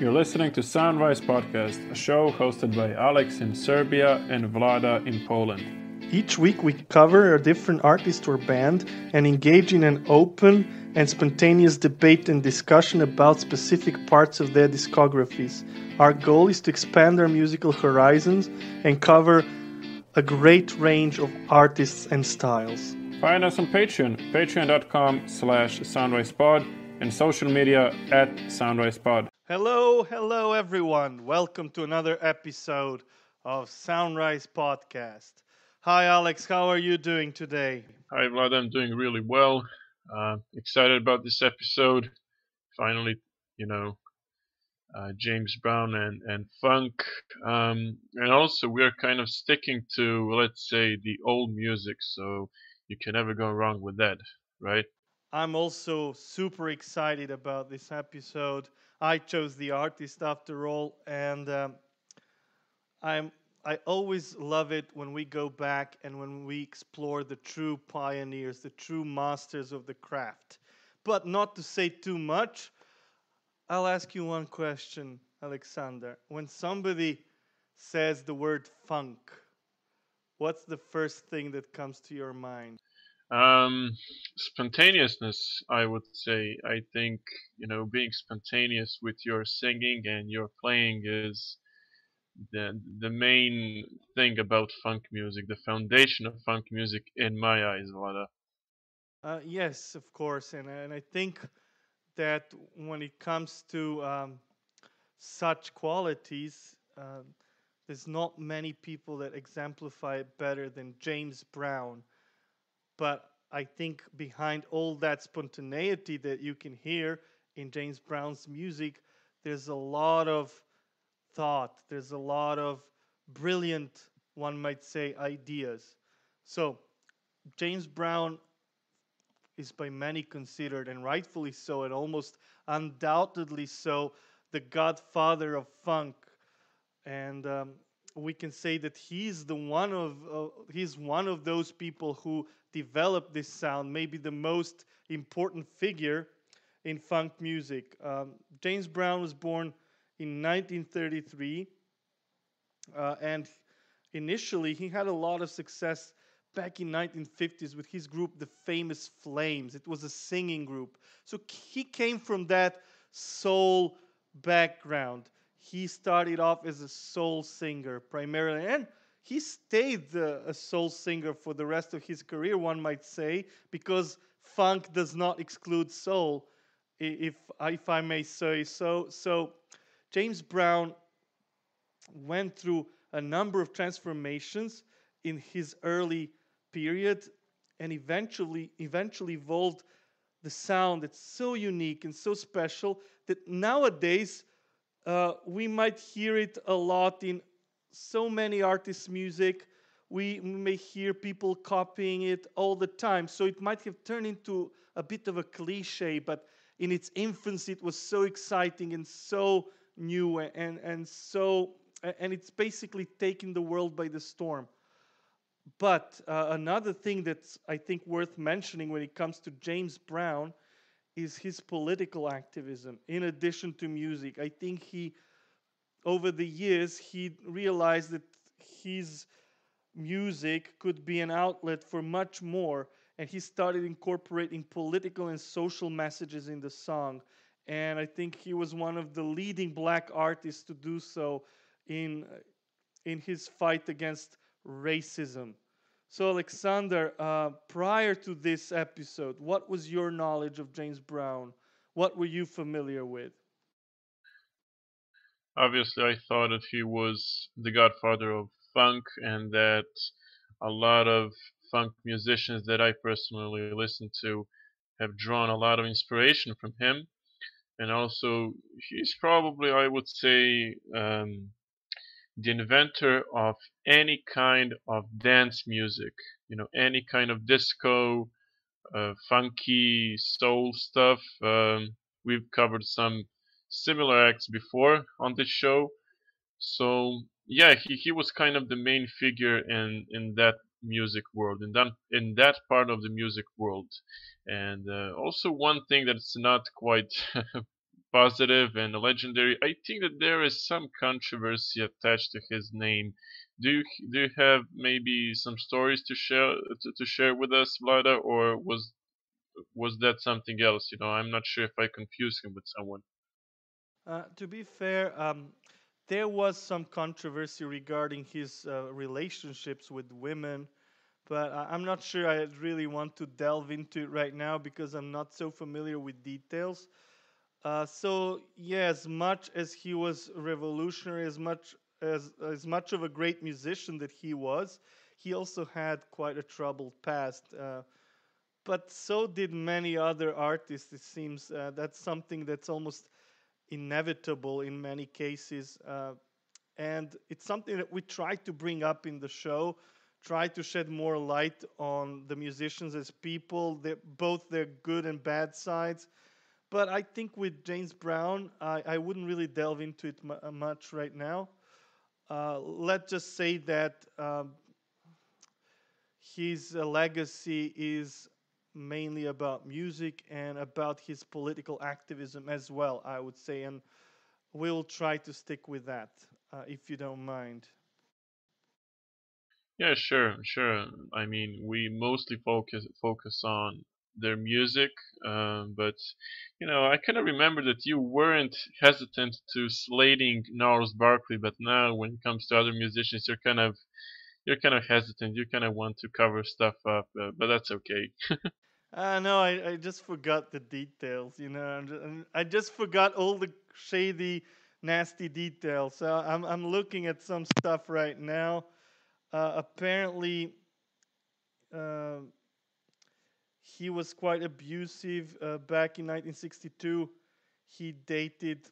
You're listening to Soundrise podcast, a show hosted by Aleks in Serbia and Vlada in Poland. Each week we cover a different artist or band and engage in an open and spontaneous debate and discussion about specific parts of their discographies. Our goal is to expand our musical horizons and cover a great range of artists and styles. Find us on Patreon, patreon.com/soundrisepod, and social media @soundrisepod. Hello everyone. Welcome to another episode of Soundrise podcast. Hi Alex, how are you doing today? Hi Vlada, I'm doing really well. Excited about this episode. Finally, James Brown and funk. And also we're kind of sticking to, let's say, the old music, so you can never go wrong with that, right? I'm also super excited about this episode. I chose the artist after all, and I always love it when we go back and when we explore the true pioneers, the true masters of the craft. But not to say too much, I'll ask you one question, Alexander. When somebody says the word funk, what's the first thing that comes to your mind? Spontaneousness, I would say. I think, being spontaneous with your singing and your playing is the main thing about funk music, the foundation of funk music in my eyes, Vlada. Yes, of course, and I think that when it comes to such qualities, there's not many people that exemplify it better than James Brown. But I think behind all that spontaneity that you can hear in James Brown's music, there's a lot of thought, there's a lot of brilliant, one might say, ideas. So, James Brown is by many considered, and rightfully so, and almost undoubtedly so, the godfather of funk. And we can say that he's one of those people who developed this sound, maybe the most important figure in funk music. James Brown was born in 1933, and initially he had a lot of success back in 1950s with his group, the famous Flames. It was a singing group. So he came from that soul background. He started off as a soul singer primarily, and he stayed a soul singer for the rest of his career, one might say, because funk does not exclude soul, if I may say so. So James Brown went through a number of transformations in his early period and eventually evolved the sound that's so unique and so special that nowadays we might hear it a lot in so many artists' music. We may hear people copying it all the time. So it might have turned into a bit of a cliche, but in its infancy, it was so exciting and so new and it's basically taking the world by the storm. But another thing that's, I think, worth mentioning when it comes to James Brown is his political activism in addition to music. I think over the years, he realized that his music could be an outlet for much more, and he started incorporating political and social messages in the song. And I think he was one of the leading black artists to do so in his fight against racism. So, Alexander, prior to this episode, what was your knowledge of James Brown? What were you familiar with? Obviously, I thought that he was the godfather of funk and that a lot of funk musicians that I personally listen to have drawn a lot of inspiration from him. And also, he's probably, I would say, the inventor of any kind of dance music, any kind of disco, funky soul stuff. We've covered some similar acts before on this show. So yeah, he was kind of the main figure in that music world, in that part of the music world. And also one thing that's not quite positive and legendary. I think that there is some controversy attached to his name. Do you do you have maybe some stories to share with us, Vlada, or was that something else? I'm not sure if I confused him with someone. To be fair, there was some controversy regarding his relationships with women, but I'm not sure I really want to delve into it right now because I'm not so familiar with details. So yeah, as much as he was revolutionary, as much of a great musician that he was, he also had quite a troubled past. But so did many other artists. It seems that's something that's almost inevitable in many cases. And it's something that we try to bring up in the show, try to shed more light on the musicians as people, both their good and bad sides. But I think with James Brown, I wouldn't really delve into it much right now. Let's just say that his legacy is mainly about music and about his political activism as well, I would say. And we'll try to stick with that, if you don't mind. Yeah, sure, sure. I mean, we mostly focus on their music, but I kind of remember that you weren't hesitant to slating Gnarls Barkley, but now when it comes to other musicians, you're kind of hesitant. You kind of want to cover stuff up, but that's okay. No, I just forgot the details, I just forgot all the shady, nasty details. So I'm looking at some stuff right now. Apparently, uh, he was quite abusive back in 1962. He dated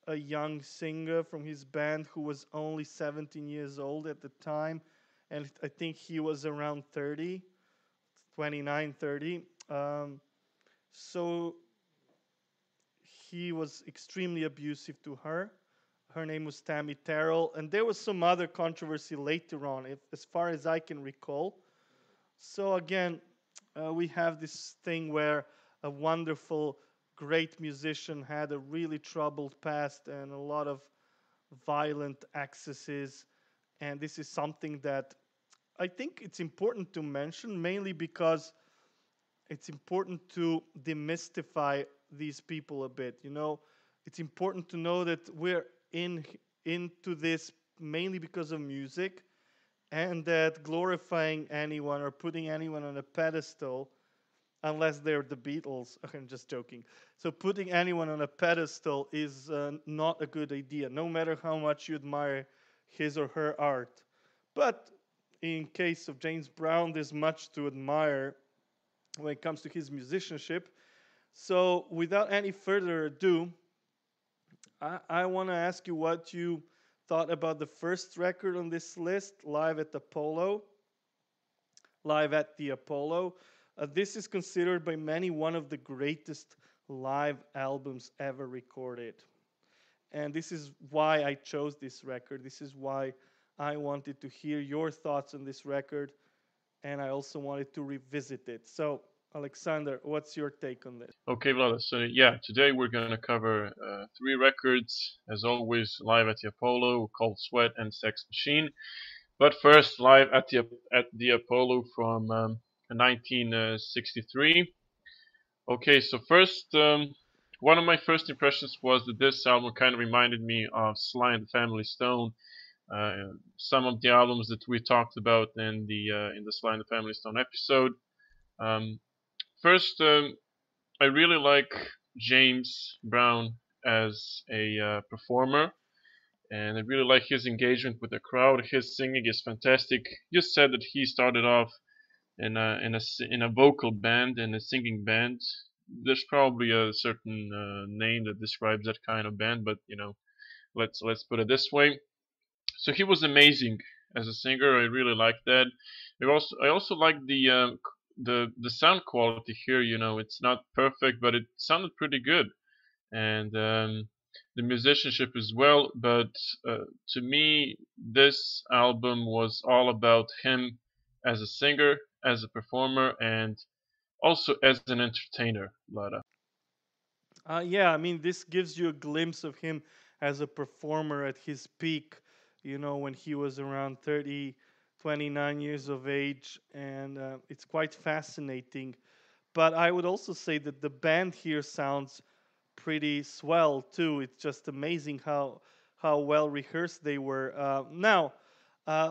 a young singer from his band who was only 17 years old at the time. And I think he was around 30, 29, 30. So he was extremely abusive to her. Her name was Tammy Terrell. And there was some other controversy later on, as far as I can recall. So again, we have this thing where a wonderful, great musician had a really troubled past and a lot of violent excesses. And this is something that I think it's important to mention, mainly because it's important to demystify these people a bit. It's important to know that we're into this mainly because of music, and that glorifying anyone or putting anyone on a pedestal, unless they're the Beatles, I'm just joking. So putting anyone on a pedestal is not a good idea, no matter how much you admire his or her art. But in case of James Brown, there's much to admire when it comes to his musicianship. So without any further ado, I want to ask you what you thought about the first record on this list, Live at the Apollo. This is considered by many one of the greatest live albums ever recorded. And this is why I chose this record. This is why I wanted to hear your thoughts on this record. And I also wanted to revisit it. So, Alexander, what's your take on this? Okay, Vlada. So yeah, today we're gonna cover three records, as always, live at the Apollo, Cold Sweat, and Sex Machine. But first, live at the Apollo from 1963. Okay, so first, one of my first impressions was that this album kind of reminded me of Sly and the Family Stone. Some of the albums that we talked about in the Sly and the Family Stone episode. Um, First, I really like James Brown as a performer, and I really like his engagement with the crowd. His singing is fantastic. You said that he started off in a vocal band, in a singing band. There's probably a certain name that describes that kind of band, but let's put it this way. So he was amazing as a singer. I really liked that. I also like the sound quality here. It's not perfect, but it sounded pretty good, and the musicianship as well. But to me, this album was all about him as a singer, as a performer, and also as an entertainer, Lada. Yeah, I mean, this gives you a glimpse of him as a performer at his peak, when he was around 30, 29 years of age. And it's quite fascinating. But I would also say that the band here sounds pretty swell too. It's just amazing how well rehearsed they were. Now,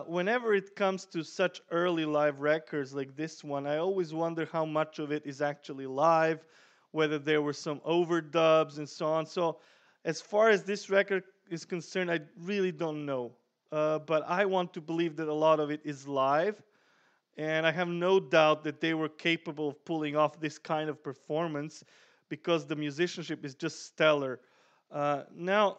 whenever it comes to such early live records like this one, I always wonder how much of it is actually live, whether there were some overdubs and so on. So, as far as this record is concerned, I really don't know. But I want to believe that a lot of it is live, and I have no doubt that they were capable of pulling off this kind of performance because the musicianship is just stellar. Now,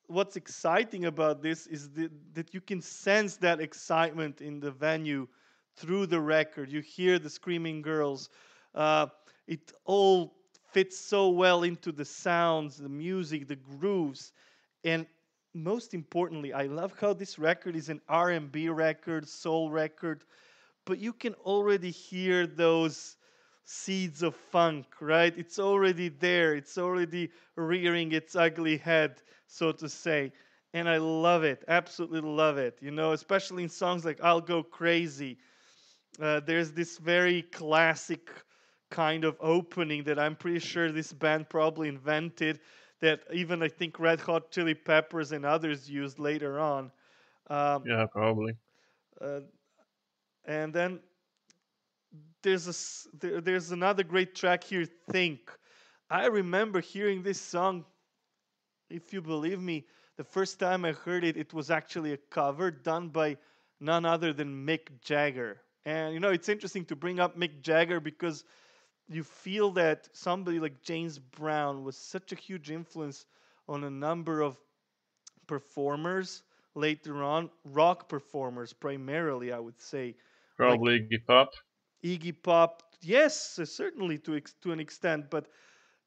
what's exciting about this is that you can sense that excitement in the venue through the record. You hear the screaming girls. Uh, it all fits so well into the sounds, the music, the grooves, and most importantly, I love how this record is an R&B record, soul record, but you can already hear those seeds of funk, right? It's already there. It's already rearing its ugly head, so to say. And I love it, absolutely love it. Especially in songs like I'll Go Crazy. There's this very classic kind of opening that I'm pretty sure this band probably invented, that even I think Red Hot Chili Peppers and others used later on. Um, Yeah, probably. uh, and then there's another great track here, Think. I remember hearing this song, if you believe me, the first time I heard it, it was actually a cover done by none other than Mick Jagger. And it's interesting to bring up Mick Jagger because you feel that somebody like James Brown was such a huge influence on a number of performers later on, rock performers primarily, I would say, like Probably Iggy Pop. Iggy Pop. Yes, certainly to an extent, but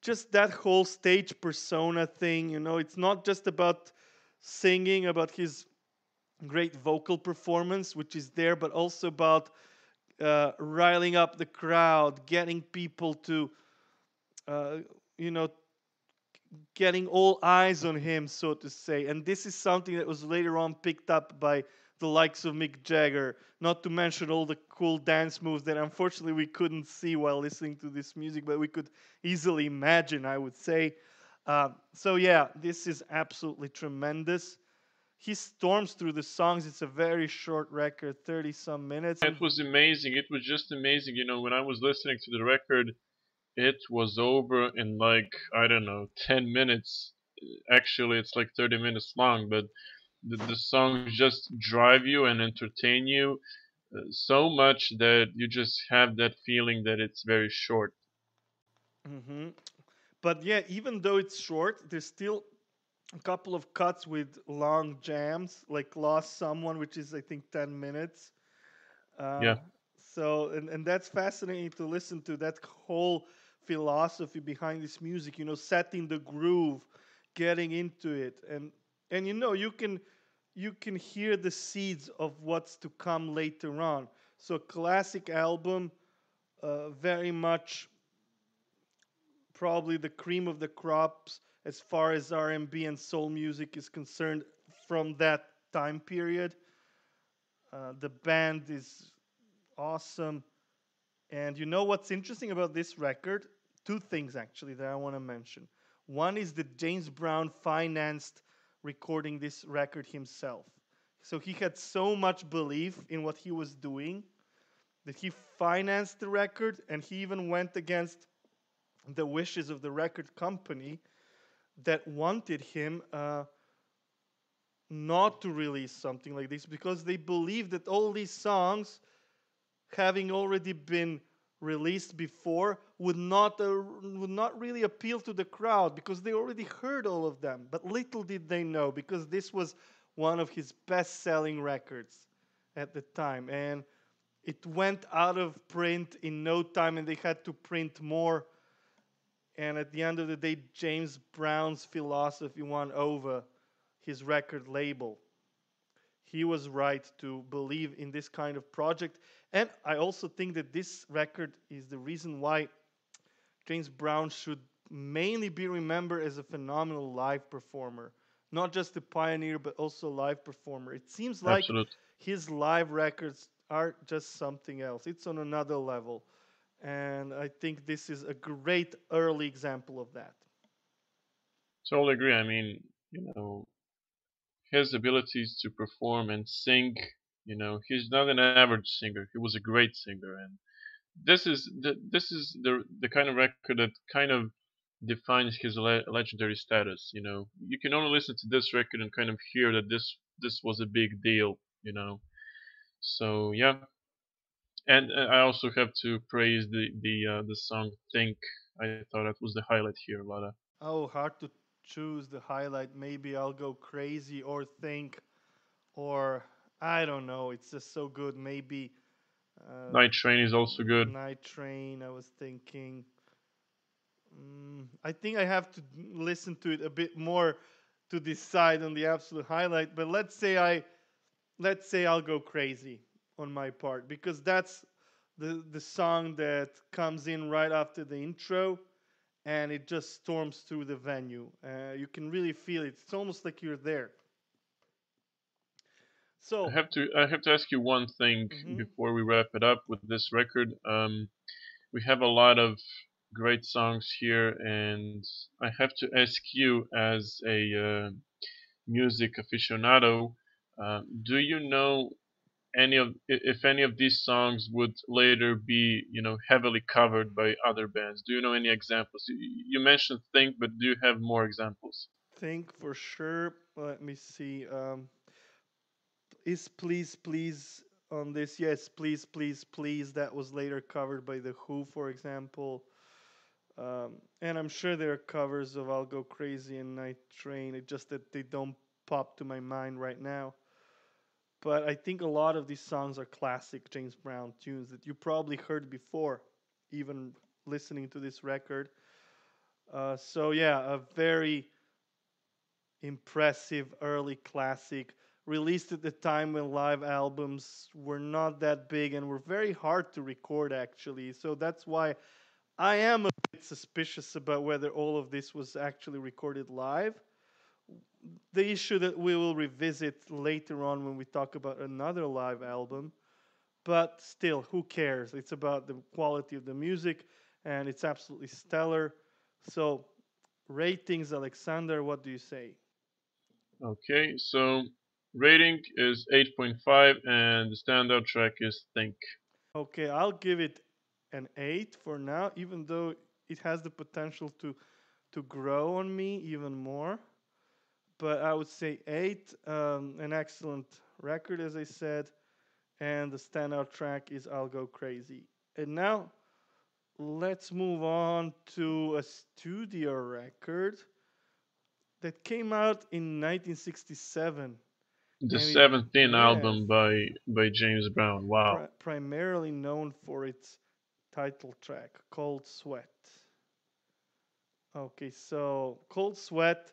just that whole stage persona thing, it's not just about singing, about his great vocal performance, which is there, but also about riling up the crowd, getting people to, uh, you know, getting all eyes on him, so to say. And this is something that was later on picked up by the likes of Mick Jagger, not to mention all the cool dance moves that unfortunately we couldn't see while listening to this music, but we could easily imagine, I would say. So, yeah, this is absolutely tremendous. He storms through the songs. It's a very short record, 30 some minutes. It was amazing. It was just amazing. When I was listening to the record, it was over in like, I don't know, 10 minutes. Actually, it's like 30 minutes long, but the songs just drive you and entertain you so much that you just have that feeling that it's very short. hmm But yeah, even though it's short, there's still a couple of cuts with long jams, like Lost Someone, which is, I think, 10 minutes. Uh, Yeah, and that's fascinating to listen to, that whole philosophy behind this music, setting the groove, getting into it. And you can hear the seeds of what's to come later on. So classic album, very much probably the cream of the crops as far as R&B and B and soul music is concerned from that time period. The band is awesome. And you know what's interesting about this record? Two things actually that I want to mention. One is that James Brown financed recording this record himself. So he had so much belief in what he was doing that he financed the record, and he even went against the wishes of the record company that wanted him not to release something like this because they believed that all these songs, having already been released before, would not really appeal to the crowd because they already heard all of them. But little did they know, because this was one of his best-selling records at the time, and it went out of print in no time, and they had to print more. And at the end of the day, James Brown's philosophy won over his record label. He was right to believe in this kind of project. And I also think that this record is the reason why James Brown should mainly be remembered as a phenomenal live performer, not just a pioneer, but also live performer. It seems like Absolutely. his live records are just something else. It's on another level. And I think this is a great early example of that. Totally agree. I mean, his abilities to perform and sing, he's not an average singer. He was a great singer, and this is the kind of record that kind of defines his legendary status. You can only listen to this record and kind of hear that this was a big deal. So yeah, and I also have to praise the song "Think." I thought that was the highlight here, Lada. Oh, hard to choose the highlight. Maybe I'll go crazy or think, or I don't know. It's just so good. Maybe Night Train is also good. Night Train. I was thinking. I think I have to listen to it a bit more to decide on the absolute highlight. But let's say I'll go crazy on my part because that's the song that comes in right after the intro and it just storms through the venue. You can really feel it. It's almost like you're there. I So, have to I have to ask you one thing mhm. before we wrap it up with this record. We have a lot of great songs here, and I have to ask you, as a music aficionado, do you know if any of these songs would later be, heavily covered by other bands? Do you know any examples? You mentioned Think, but do you have more examples? Think for sure. Let me see. Is Please Please on this? Yes, Please Please Please. That was later covered by The Who, for example. And I'm sure there are covers of I'll Go Crazy and Night Train. It's just that they don't pop to my mind right now. But I think a lot of these songs are classic James Brown tunes that you probably heard before, even listening to this record. So yeah, a very impressive early classic released at the time when live albums were not that big and were very hard to record actually. So that's why I am a bit suspicious about whether all of this was actually recorded live. The issue that we will revisit later on when we talk about another live album. But still, who cares? It's about the quality of the music, and it's absolutely stellar. So, ratings, Alexander, what do you say? Okay, so rating is 8.5, and the standout track is Think. Okay, I'll give it an 8 for now, even though it has the potential to grow on me even more. But I would say 8, an excellent record, as I said, and the standout track is I'll Go Crazy. And now let's move on to a studio record that came out in 1967, The and it 17th yes, album by James Brown. Wow. primarily known for its title track, Cold Sweat. Okay, so Cold Sweat,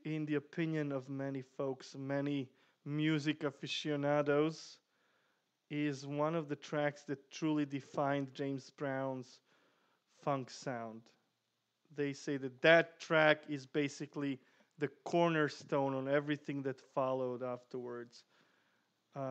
in the opinion of many folks, many music aficionados, is one of the tracks that truly defined James Brown's funk sound. They say that that track is basically the cornerstone on everything that followed afterwards.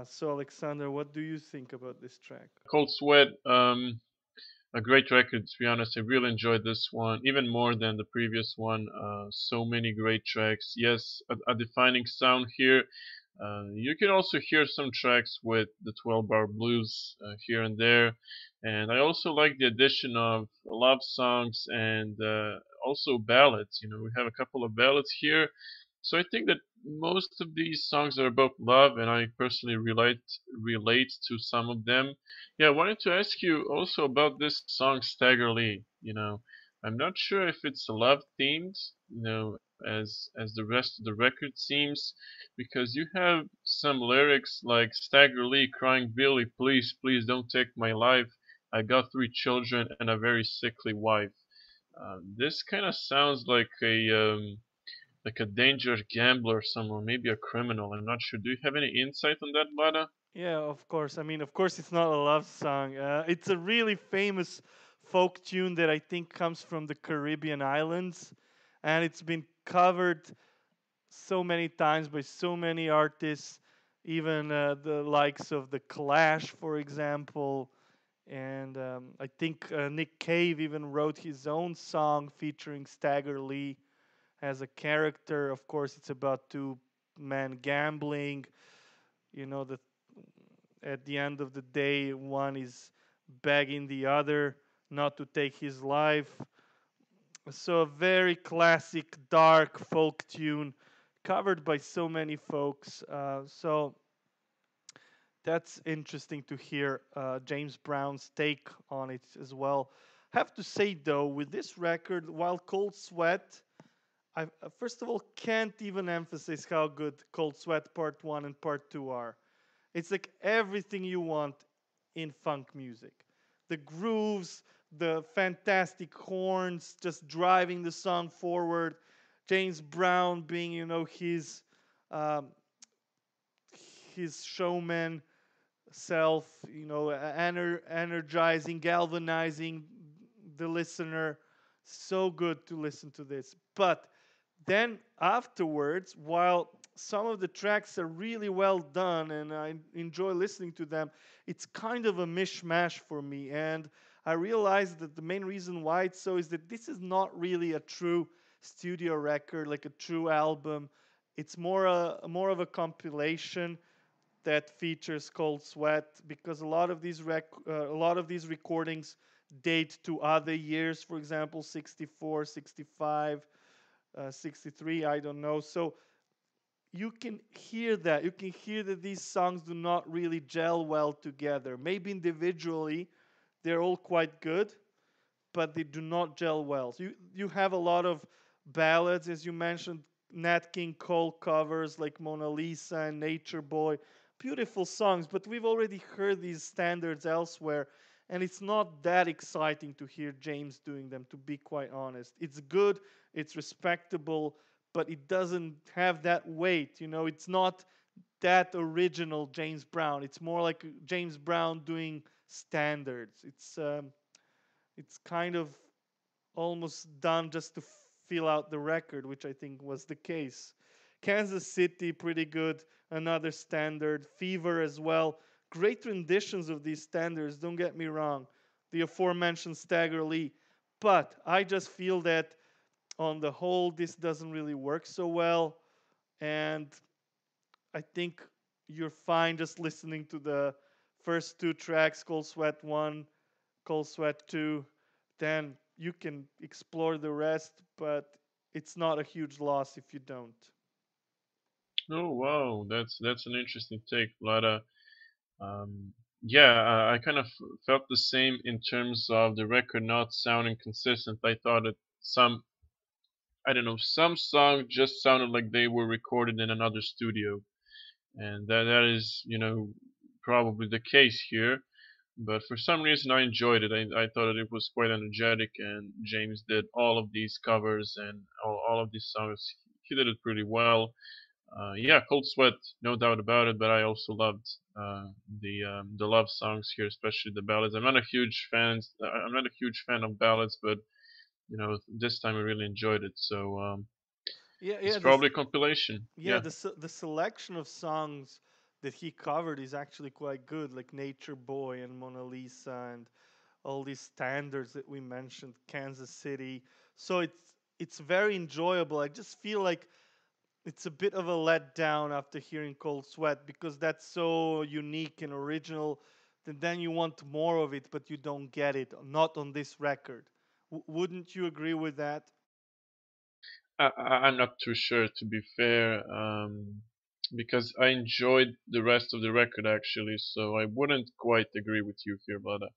So, Alexander, what do you think about this track? Cold Sweat, a great record, to be honest. I really enjoyed this one, even more than the previous one. So many great tracks. Yes, a defining sound here. You can also hear some tracks with the 12-bar blues here and there. And I also like the addition of love songs and also ballads. We have a couple of ballads here. So I think that most of these songs are about love, and I personally relate to some of them. Yeah, I wanted to ask you also about this song Stagger Lee. I'm not sure if it's love themed, as the rest of the record seems, because you have some lyrics like Stagger Lee crying, "Billy, please, please don't take my life. I got 3 children and a very sickly wife." This kind of sounds like a dangerous gambler somewhere, maybe a criminal. I'm not sure. Do you have any insight on that, Vlada? Yeah, of course. I mean, of course, it's not a love song. It's a really famous folk tune that I think comes from the Caribbean islands, and it's been covered so many times by so many artists, even the likes of the Clash, for example. And I think Nick Cave even wrote his own song featuring Stagger Lee as a character. Of course, it's about two men gambling. You know, the at the end of the day, one is begging the other not to take his life. So a very classic dark folk tune covered by so many folks. So that's interesting to hear James Brown's take on it as well. Have to say though, with this record, while Cold Sweat, I first of all can't even emphasize how good Cold Sweat Part One and Part Two are. It's like everything you want in funk music. The grooves, the fantastic horns just driving the song forward. James Brown being, um, his showman self, energizing, galvanizing the listener. So good to listen to this. But then afterwards, while some of the tracks are really well done and I enjoy listening to them, it's kind of a mishmash for me. And I realized that the main reason why it's so is that this is not really a true studio record, like a true album. It's more of a compilation that features Cold Sweat because a lot of these recordings date to other years, for example 64, 65, 63, I don't know. So you can hear that these songs do not really gel well together. Maybe individually they're all quite good, but they do not gel well. So you have a lot of ballads, as you mentioned, Nat King Cole covers like Mona Lisa and Nature Boy. Beautiful songs, but we've already heard these standards elsewhere, and it's not that exciting to hear James doing them, to be quite honest. It's good, it's respectable, but it doesn't have that weight. It's not that original James Brown. It's more like James Brown doing standards. It's kind of almost done just to fill out the record, which I think was the case. Kansas City, pretty good. Another standard. Fever as well. Great renditions of these standards, don't get me wrong. The aforementioned Stagger Lee. But I just feel that on the whole, this doesn't really work so well. And I think you're fine just listening to the first two tracks, Cold Sweat 1, Cold Sweat 2. Then you can explore the rest, but it's not a huge loss if you don't. Oh wow, that's an interesting take, Vlada. Um, yeah, I kind of felt the same in terms of the record not sounding consistent. I thought that I don't know, some songs just sounded like they were recorded in another studio, and that is, probably the case here. But for some reason, I enjoyed it. I thought that it was quite energetic, and James did all of these covers and all of these songs. He did it pretty well. Yeah, Cold Sweat, no doubt about it. But I also loved the love songs here, especially the ballads. I'm not a huge fan of ballads, but this time I really enjoyed it. So Yeah, it's yeah, probably a compilation. yeah. Yeah. The selection of songs that he covered is actually quite good, like Nature Boy and Mona Lisa and all these standards that we mentioned, Kansas City. So it's very enjoyable. I just feel like it's a bit of a letdown after hearing Cold Sweat because that's so unique and original. And then you want more of it, but you don't get it. Not on this record. Wouldn't you agree with that? I'm not too sure, to be fair, because I enjoyed the rest of the record actually, so I wouldn't quite agree with you here, Vlada.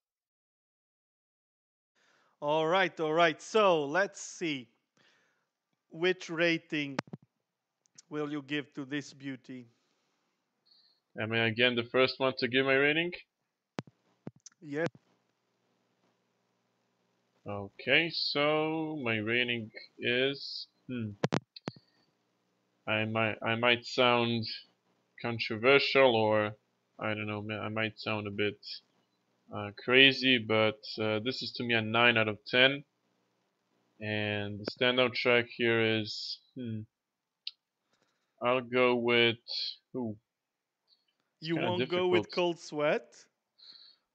All right, all right. So let's see. Which rating will you give to this beauty? Am I again the first one to give my rating? Yes. Okay, so my rating is I might sound controversial, or I don't know, I might sound a bit crazy, but this is to me a 9 out of 10. And the standout track here is, I'll go with, ooh, it's You kind of won't go with difficult. Cold Sweat?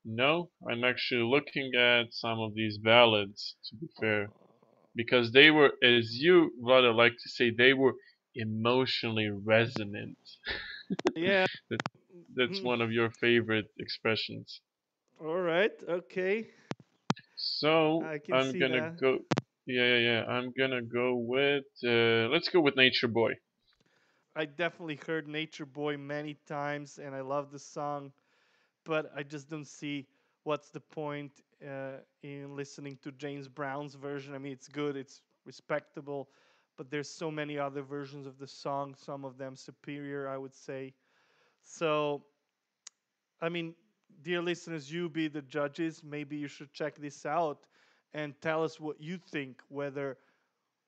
No, I'm actually looking at some of these ballads, to be fair, Oh. because they were, as you, Vlada, like to say, they were emotionally resonant. Yeah. That, that's one of your favorite expressions. All right. Okay. So I can I'm see gonna that. go. Yeah. I'm gonna go with. Let's go with Nature Boy. I definitely heard Nature Boy many times and I love the song, but I just don't see what's the point in listening to James Brown's version. I mean, it's good, it's respectable, but there's so many other versions of the song, some of them superior, I would say. So, I mean, dear listeners, you be the judges. Maybe you should check this out and tell us what you think, whether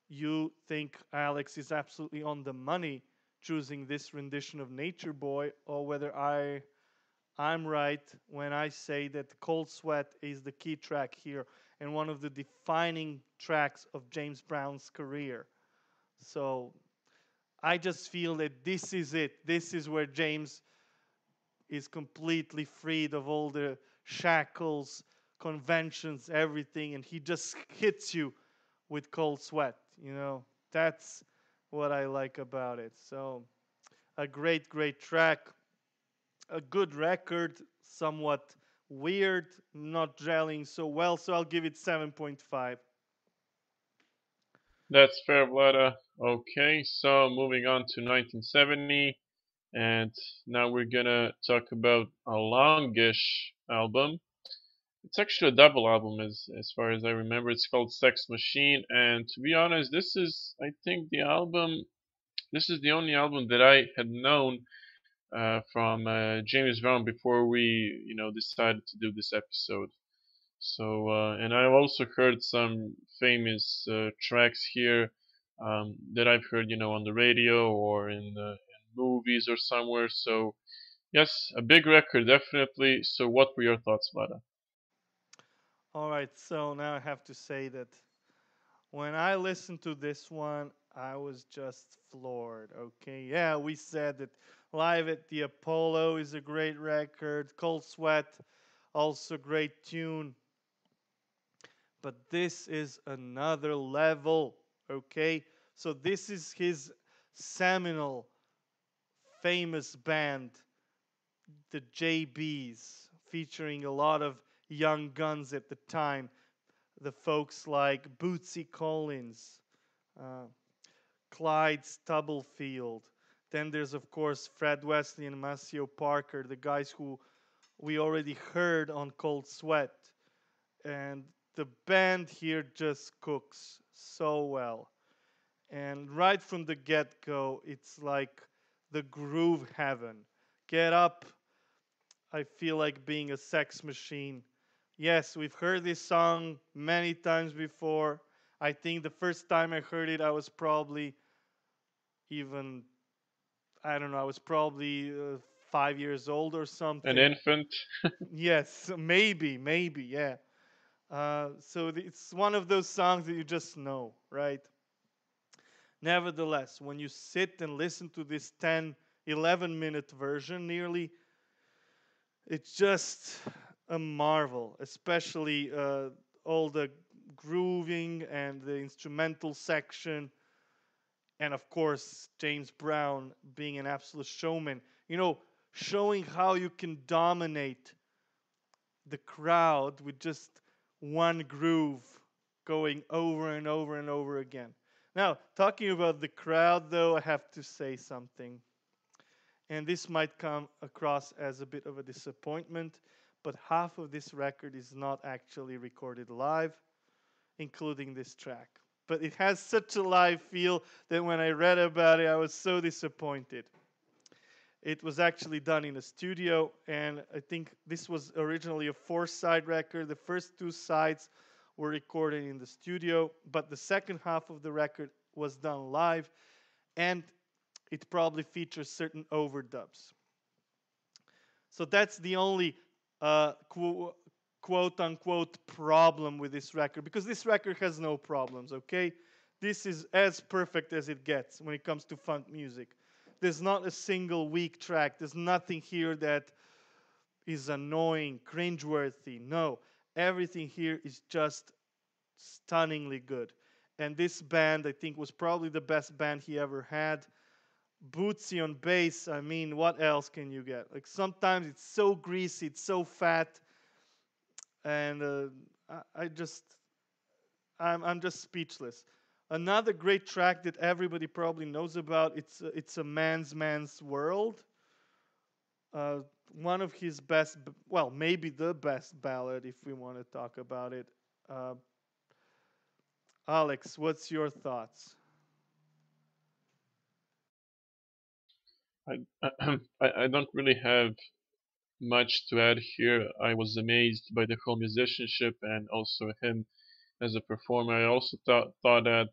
you think Alex is absolutely on the money choosing this rendition of Nature Boy, or whether I'm right when I say that Cold Sweat is the key track here and one of the defining tracks of James Brown's career. So I just feel that this is it. This is where James is completely freed of all the shackles, conventions, everything, and he just hits you with Cold Sweat. That's what I like about it. So a great, great track, a good record, somewhat weird, not gelling so well. So I'll give it 7.5. That's fair, Vlada. Okay, so moving on to 1970, and now we're gonna talk about a longish album. It's actually a double album, as far as I remember. It's called Sex Machine, and to be honest, this is, I think, the album. This is the only album that I had known from James Brown before we, decided to do this episode. So, and I've also heard some famous tracks here that I've heard, on the radio or in movies or somewhere. So, yes, a big record, definitely. So, what were your thoughts, Vlada? All right, so now I have to say that when I listened to this one, I was just floored. Okay, yeah, we said that Live at the Apollo is a great record, Cold Sweat, also great tune, but this is another level. Okay, so this is his seminal, famous band, the JBs, featuring a lot of young guns at the time. The folks like Bootsy Collins, uh, Clyde Stubblefield. Then there's, of course, Fred Wesley and Maceo Parker, the guys who we already heard on Cold Sweat. And the band here just cooks so well. And right from the get go, it's like the groove heaven. Get up, I feel like being a sex machine. Yes, we've heard this song many times before. I think the first time I heard it, I was probably even, I don't know, I was probably 5 years old or An something. infant? Yes, maybe, yeah. So it's one of those songs that you just know, right? Nevertheless, when you sit and listen to this 10, 11-minute version nearly, it's just a marvel, especially all the grooving and the instrumental section. And of course, James Brown being an absolute showman, showing how you can dominate the crowd with just one groove going over and over and over again. Now, talking about the crowd, though, I have to say something. And this might come across as a bit of a disappointment, but half of this record is not actually recorded live, including this track. But it has such a live feel that when I read about it, I was so disappointed. It was actually done in a studio, and I think this was originally a four-side record. The first two sides were recorded in the studio, but the second half of the record was done live, and it probably features certain overdubs. So that's the only quote unquote problem with this record, because this record has no problems, okay? This is as perfect as it gets when it comes to funk music. There's not a single weak track. There's nothing here that is annoying, cringeworthy. No, everything here is just stunningly good. And this band, I think, was probably the best band he ever had. Bootsy on bass, I mean, what else can you get? Like sometimes it's so greasy, it's so fat, and I just, I'm just speechless. Another great track that everybody probably knows about. It's a man's world. Uh, One of his best, well, maybe the best ballad if we want to talk about it. Uh, Alex, what's your thoughts? I I don't really have much to add here. I was amazed by the whole musicianship and also him as a performer. I also thought that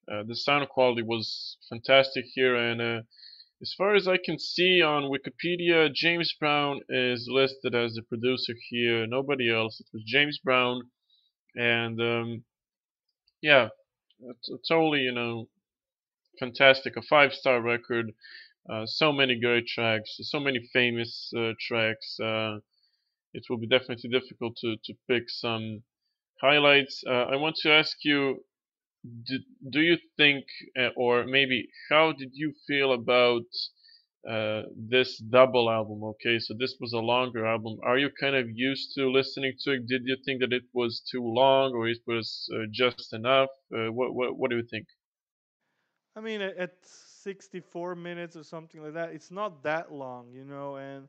the sound quality was fantastic here, and as far as I can see on Wikipedia, James Brown is listed as the producer here. Nobody else. It was James Brown, and yeah, totally, fantastic. A five-star record. So many great tracks, so many famous tracks. It will be definitely difficult to pick some highlights. I want to ask you, do, do you think, or maybe how did you feel about this double album? Okay, so this was a longer album. Are you kind of used to listening to it? Did you think that it was too long, or it was just enough? What do you think? I mean, at 64 minutes or something like that, it's not that long, you know, and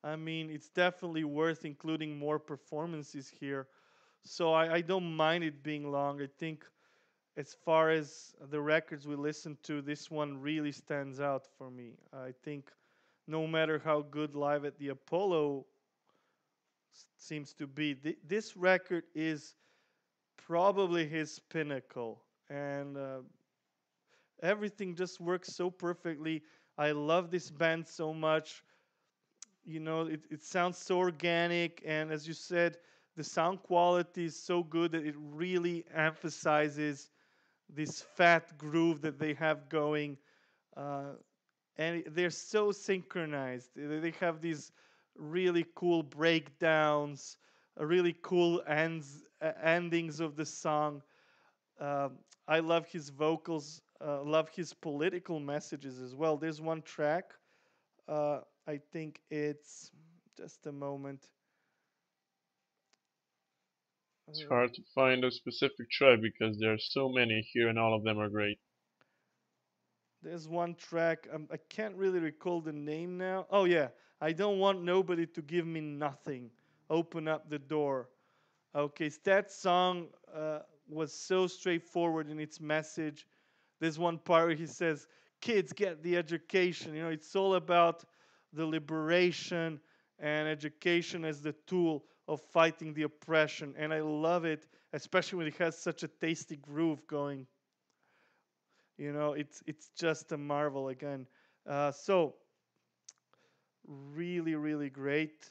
I mean, it's definitely worth including more performances here. So I don't mind it being long. I think as far as the records we listened to, this one really stands out for me. I think no matter how good Live at the Apollo seems to be, this record is probably his pinnacle. And everything just works so perfectly. I love this band so much. You know, it sounds so organic, and as you said, the sound quality is so good that it really emphasizes this fat groove that they have going, uh, and they're so synchronized. They have these really cool breakdowns, really cool endings of the song. I love his vocals, love his political messages as well. There's one track, I think it's just a moment. It's Uh, hard to find a specific track because there are so many here, and all of them are great. there's one track, I can't really recall the name now. Oh, yeah. I don't want nobody to give me nothing. Open up the door. Okay, so that song was so straightforward in its message. There's one part where he says, "Kids, get the education." You know, it's all about the liberation and education as the tool of fighting the oppression. And I love it, especially when it has such a tasty groove going. You know, it's just a marvel again. So really, really great.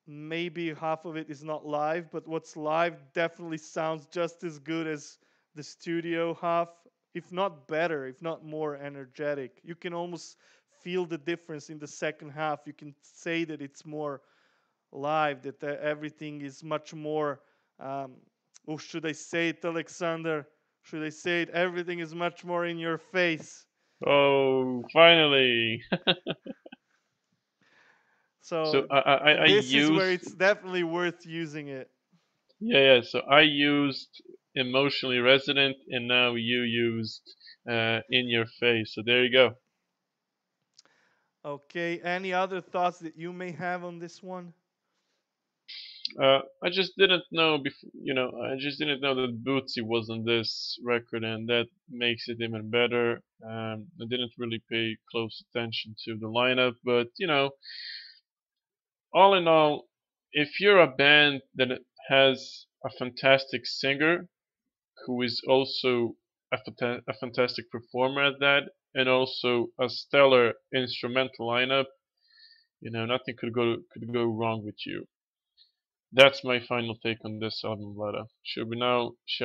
Maybe half of it is not live, but what's live definitely sounds just as good as the studio half, if not better, if not more energetic. You can almost feel the difference in the second half. You can say that it's more live, that everything is much more, um, or should I say it, Alexander? Should I say it? Everything is much more in your face. Oh, finally! So So I this is where used, it's definitely worth using it. yeah, yeah. So I used emotionally resident, and now you used in your face. So there you go. Okay. Any other thoughts that you may have on this one? I just didn't know before, I just didn't know that Bootsy was on this record, and that makes it even better. I didn't really pay close attention to the lineup, but all in all, if you're a band that has a fantastic singer who is also a fantastic performer at that, and also a stellar instrumental lineup, nothing could go wrong with you. That's my final take on this album, Vlada. Shall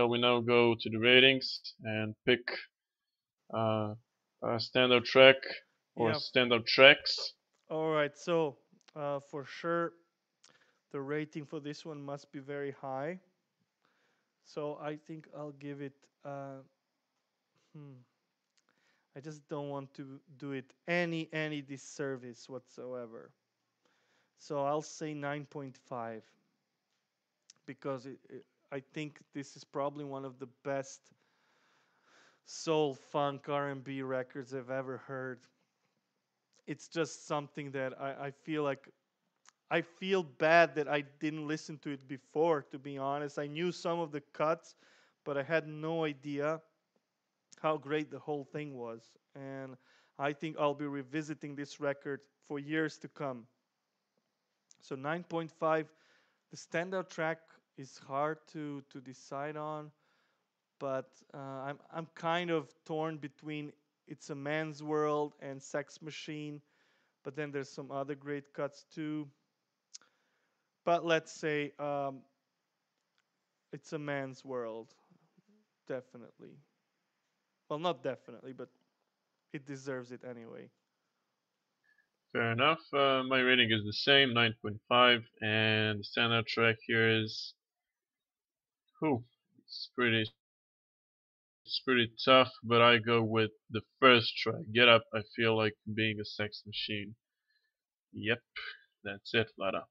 we now go to the ratings and pick uh, a standout track or Yeah. standout tracks? All right. So, for sure, the rating for this one must be very high. So I think I'll give it. Hmm, I just don't want to do it any disservice whatsoever. So I'll say 9.5 because I think this is probably one of the best soul funk R&B records I've ever heard. It's just something that I feel like I feel bad that I didn't listen to it before, to be honest. I knew some of the cuts, but I had no idea how great the whole thing was. And I think I'll be revisiting this record for years to come. So 9.5. The standout track is hard to decide on, but I'm kind of torn between It's a Man's World and Sex Machine, but then there's some other great cuts too. But let's say It's a Man's World, definitely. Well, not definitely, but it deserves it anyway. Fair enough. My rating is the same, 9.5, and the standout track here is who? It's pretty tough, but I go with the first track. Get Up. I feel like being a sex machine. Yep, that's it, Vlada.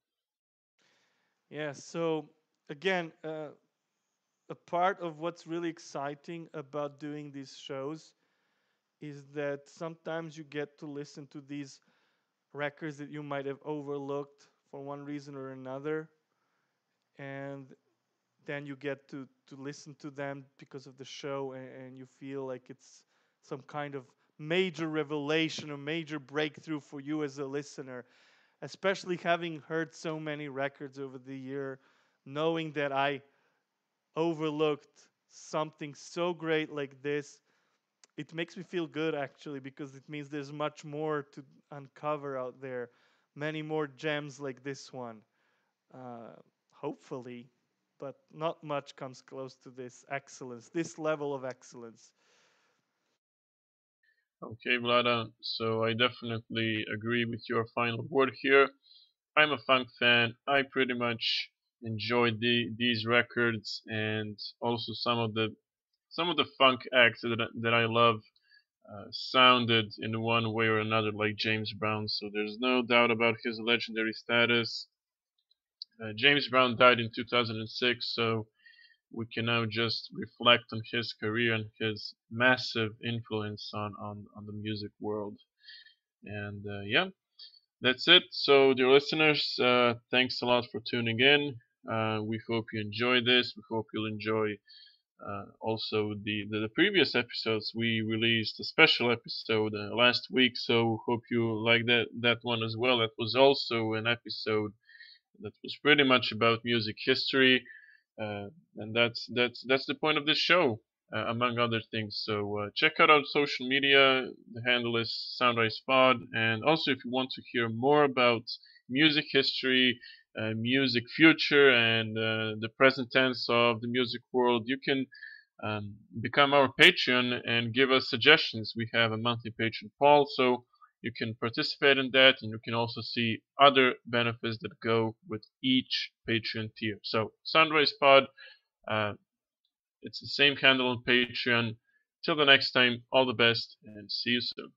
Yeah, so again, a part of what's really exciting about doing these shows is that sometimes you get to listen to these records that you might have overlooked for one reason or another, and then you get to listen to them because of the show, and you feel like it's some kind of major revelation or major breakthrough for you as a listener, especially having heard so many records over the year, knowing that I overlooked something so great like this. It makes me feel good actually because it means there's much more to uncover out there, many more gems like this one. Uh, Hopefully, but not much comes close to this excellence, this level of excellence. Okay, Vlada. So I definitely agree with your final word here. I'm a funk fan. I pretty much enjoyed these records and also some of the funk acts that I love sounded in one way or another like James Brown. So there's no doubt about his legendary status. James Brown died in 2006, so we can now just reflect on his career and his massive influence on the music world. And yeah, that's it. So, dear listeners, thanks a lot for tuning in. We hope you enjoy this. We hope you'll enjoy also the previous episodes. We released a special episode last week, so hope you like that one as well. That was also an episode that was pretty much about music history, uh, and that's the point of this show, among other things. So check out our social media. The handle is Soundrise Pod, and also if you want to hear more about music history, music future, and the present tense of the music world, you can become our Patreon and give us suggestions. We have a monthly Patreon poll, so you can participate in that, and you can also see other benefits that go with each Patreon tier. So, Sunrise Pod, uh, it's the same handle on Patreon. Till the next time, all the best, and see you soon.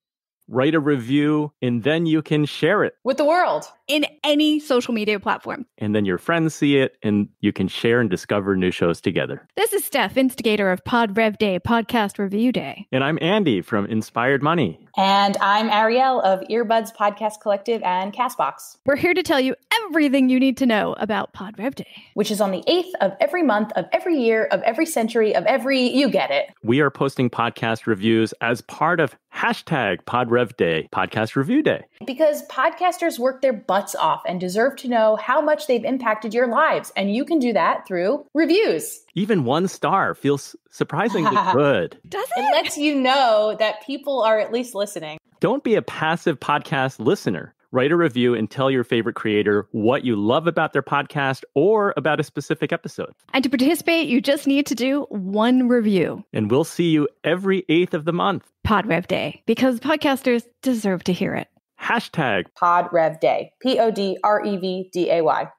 Write a review, and then you can share it. With the world. In any social media platform. And then your friends see it, and you can share and discover new shows together. This is Steph, instigator of Pod Rev Day, Podcast Review Day. And I'm Andy from Inspired Money. And I'm Ariel of Earbuds Podcast Collective and Castbox. We're here to tell you everything you need to know about Pod Rev Day. Which is on the 8th of every month, of every year, of every century, of every, you get it. We are posting podcast reviews as part of hashtag PodRevDay, Podcast Review Day. Because podcasters work their butts off and deserve to know how much they've impacted your lives. And you can do that through reviews. Even 1 star feels surprisingly good. Does It it? lets you know that people are at least listening. Don't be a passive podcast listener. Write a review and tell your favorite creator what you love about their podcast or about a specific episode. And to participate, you just need to do one review. And we'll see you every 8th of the month. PodRev Day, because podcasters deserve to hear it. Hashtag PodRevDay. PodRevDay.